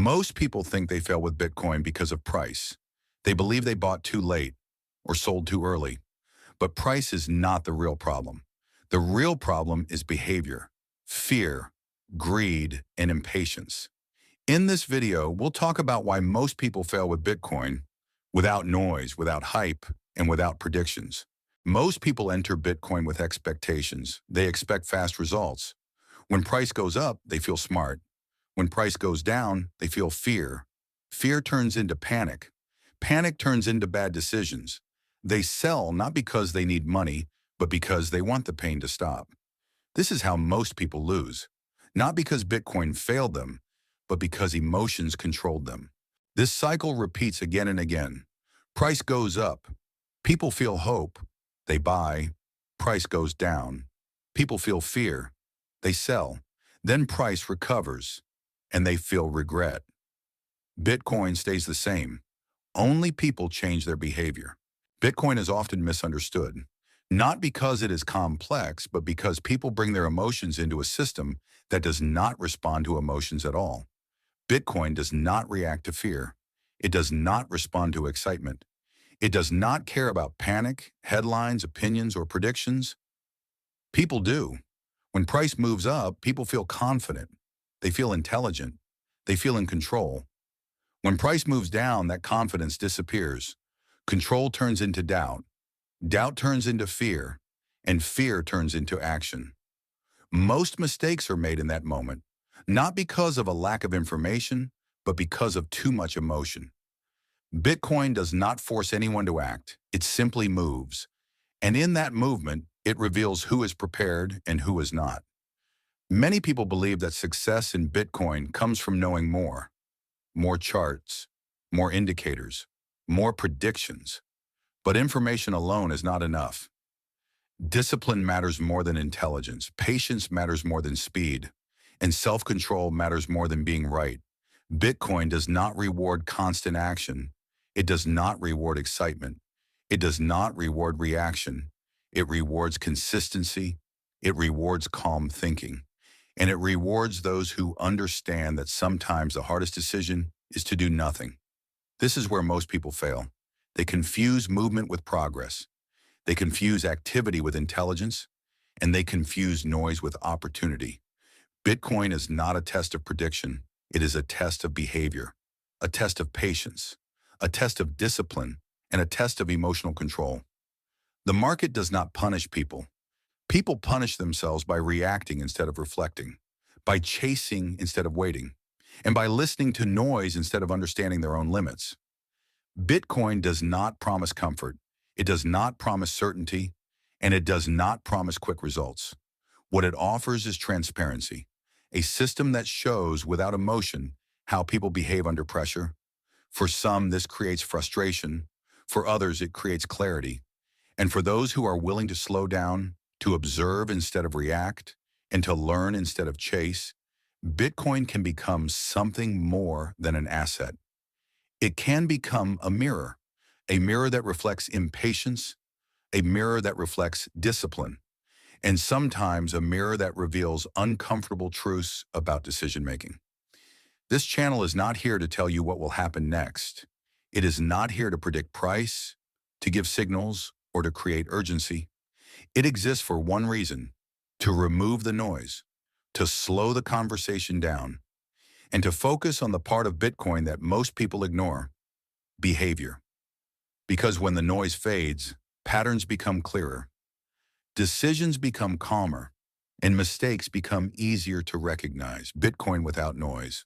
Most people think they fail with Bitcoin because of price. They believe they bought too late or sold too early. But price is not the real problem. The real problem is behavior, fear, greed, and impatience. In this video, we'll talk about why most people fail with Bitcoin without noise, without hype, and without predictions. Most people enter Bitcoin with expectations. They expect fast results. When price goes up, they feel smart. When price goes down, they feel fear. Fear turns into panic. Panic turns into bad decisions. They sell not because they need money, but because they want the pain to stop. This is how most people lose. Not because Bitcoin failed them, but because emotions controlled them. This cycle repeats again and again. Price goes up. People feel hope. They buy. Price goes down. People feel fear. They sell. Then price recovers, and they feel regret. Bitcoin stays the same. Only people change their behavior. Bitcoin is often misunderstood, not because it is complex, but because people bring their emotions into a system that does not respond to emotions at all. Bitcoin does not react to fear. It does not respond to excitement. It does not care about panic, headlines, opinions, or predictions. People do. When price moves up, people feel confident. They feel intelligent. They feel in control. When price moves down, that confidence disappears. Control turns into doubt. Doubt turns into fear, and fear turns into action. Most mistakes are made in that moment, not because of a lack of information, but because of too much emotion. Bitcoin does not force anyone to act. It simply moves. And in that movement, it reveals who is prepared and who is not. Many people believe that success in Bitcoin comes from knowing more charts, more indicators, more predictions. But information alone is not enough. Discipline matters more than intelligence. Patience matters more than speed. And self-control matters more than being right. Bitcoin does not reward constant action. It does not reward excitement. It does not reward reaction. It rewards consistency. It rewards calm thinking. And it rewards those who understand that sometimes the hardest decision is to do nothing. This is where most people fail. They confuse movement with progress. They confuse activity with intelligence, and they confuse noise with opportunity. Bitcoin is not a test of prediction. It is a test of behavior, a test of patience, a test of discipline, and a test of emotional control. The market does not punish people. People punish themselves by reacting instead of reflecting, by chasing instead of waiting, and by listening to noise instead of understanding their own limits. Bitcoin does not promise comfort. It does not promise certainty, and it does not promise quick results. What it offers is transparency, a system that shows without emotion how people behave under pressure. For some, this creates frustration. For others, it creates clarity. And for those who are willing to slow down, to observe instead of react, and to learn instead of chase, Bitcoin can become something more than an asset. It can become a mirror that reflects impatience, a mirror that reflects discipline, and sometimes a mirror that reveals uncomfortable truths about decision-making. This channel is not here to tell you what will happen next. It is not here to predict price, to give signals, or to create urgency. It exists for one reason: to remove the noise, to slow the conversation down, and to focus on the part of Bitcoin that most people ignore: behavior. Because when the noise fades, patterns become clearer, decisions become calmer, and mistakes become easier to recognize. Bitcoin without noise.